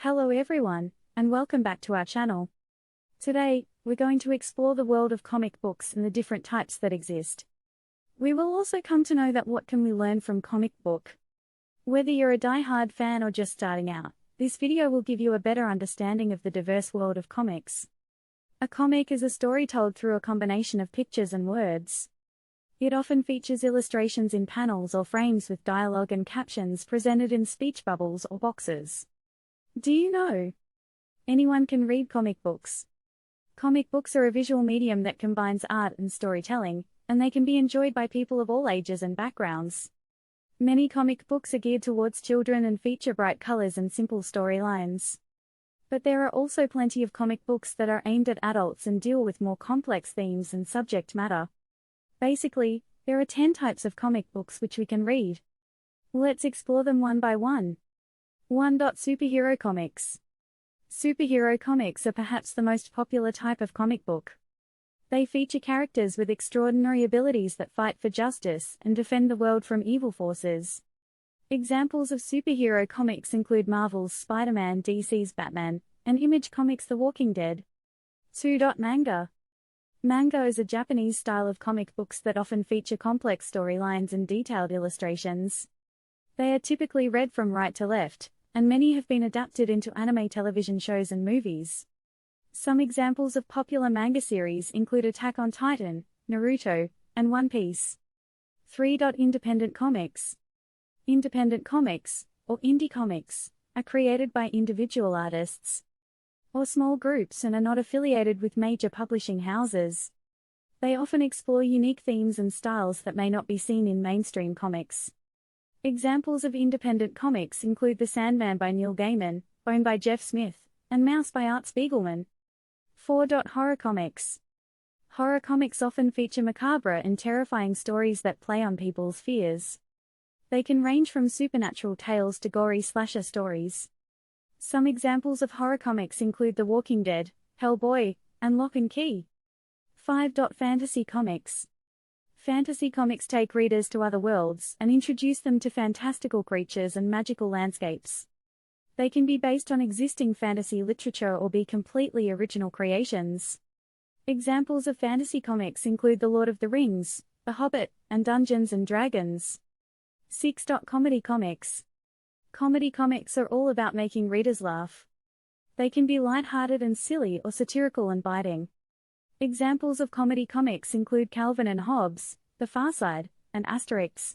Hello everyone, and welcome back to our channel. Today, we're going to explore the world of comic books and the different types that exist. We will also come to know that what can we learn from comic book. Whether you're a die-hard fan or just starting out, this video will give you a better understanding of the diverse world of comics. A comic is a story told through a combination of pictures and words. It often features illustrations in panels or frames with dialogue and captions presented in speech bubbles or boxes. Do you know? Anyone can read comic books. Comic books are a visual medium that combines art and storytelling, and they can be enjoyed by people of all ages and backgrounds. Many comic books are geared towards children and feature bright colors and simple storylines. But there are also plenty of comic books that are aimed at adults and deal with more complex themes and subject matter. Basically, there are 10 types of comic books which we can read. Let's explore them one by one. 1. Superhero comics. Superhero comics are perhaps the most popular type of comic book. They feature characters with extraordinary abilities that fight for justice and defend the world from evil forces. Examples of superhero comics include Marvel's Spider-Man, DC's Batman, and Image Comics' The Walking Dead. 2. Manga. Manga is a Japanese style of comic books that often feature complex storylines and detailed illustrations. They are typically read from right to left, and many have been adapted into anime television shows and movies. Some examples of popular manga series include Attack on Titan, Naruto, and One Piece. 3. Independent comics. Independent comics, or indie comics, are created by individual artists or small groups and are not affiliated with major publishing houses. They often explore unique themes and styles that may not be seen in mainstream comics. Examples of independent comics include The Sandman by Neil Gaiman, Bone by Jeff Smith, and Mouse by Art Spiegelman. 4. Horror comics. Horror comics often feature macabre and terrifying stories that play on people's fears. They can range from supernatural tales to gory slasher stories. Some examples of horror comics include The Walking Dead, Hellboy, and Lock and Key. 5. Fantasy comics. Fantasy comics take readers to other worlds and introduce them to fantastical creatures and magical landscapes. They can be based on existing fantasy literature or be completely original creations. Examples of fantasy comics include The Lord of the Rings, The Hobbit, and Dungeons and Dragons. 6. Comedy comics. Comedy comics are all about making readers laugh. They can be light-hearted and silly or satirical and biting. Examples of comedy comics include Calvin and Hobbes, The Far Side, and Asterix.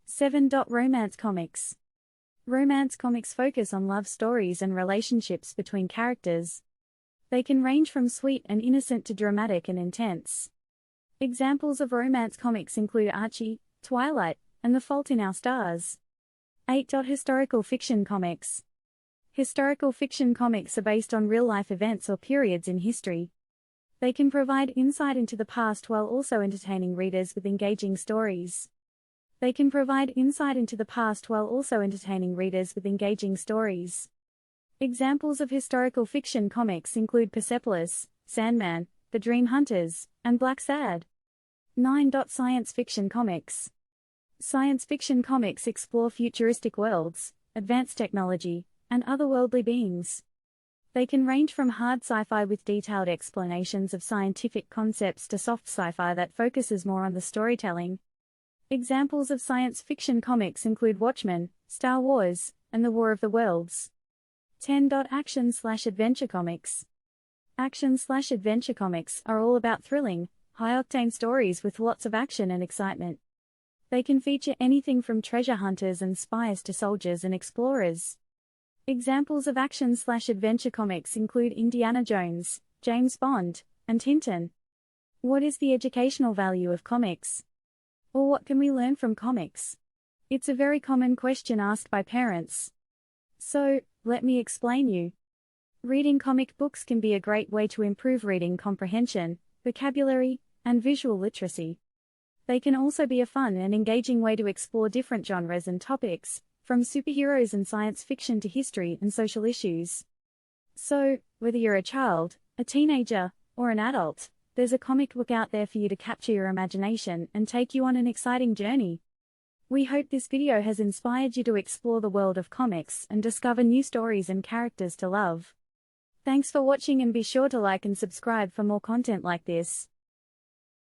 7. Romance comics. Romance comics focus on love stories and relationships between characters. They can range from sweet and innocent to dramatic and intense. Examples of romance comics include Archie, Twilight, and The Fault in Our Stars. 8. Historical fiction comics. Historical fiction comics are based on real-life events or periods in history. They can provide insight into the past while also entertaining readers with engaging stories. Examples of historical fiction comics include Persepolis, Sandman, The Dream Hunters, and Black Sad. 9. Science fiction comics. Science fiction comics explore futuristic worlds, advanced technology, and otherworldly beings. They can range from hard sci-fi with detailed explanations of scientific concepts to soft sci-fi that focuses more on the storytelling. Examples of science fiction comics include Watchmen, Star Wars, and The War of the Worlds. 10. Action/adventure comics. Action/adventure comics are all about thrilling, high-octane stories with lots of action and excitement. They can feature anything from treasure hunters and spies to soldiers and explorers. Examples of action/adventure comics include Indiana Jones, James Bond, and Tintin. What is the educational value of comics? Or what can we learn from comics? It's a very common question asked by parents. So, let me explain you. Reading comic books can be a great way to improve reading comprehension, vocabulary, and visual literacy. They can also be a fun and engaging way to explore different genres and topics, from superheroes and science fiction to history and social issues. So, whether you're a child, a teenager, or an adult, there's a comic book out there for you to capture your imagination and take you on an exciting journey. We hope this video has inspired you to explore the world of comics and discover new stories and characters to love. Thanks for watching, and be sure to like and subscribe for more content like this.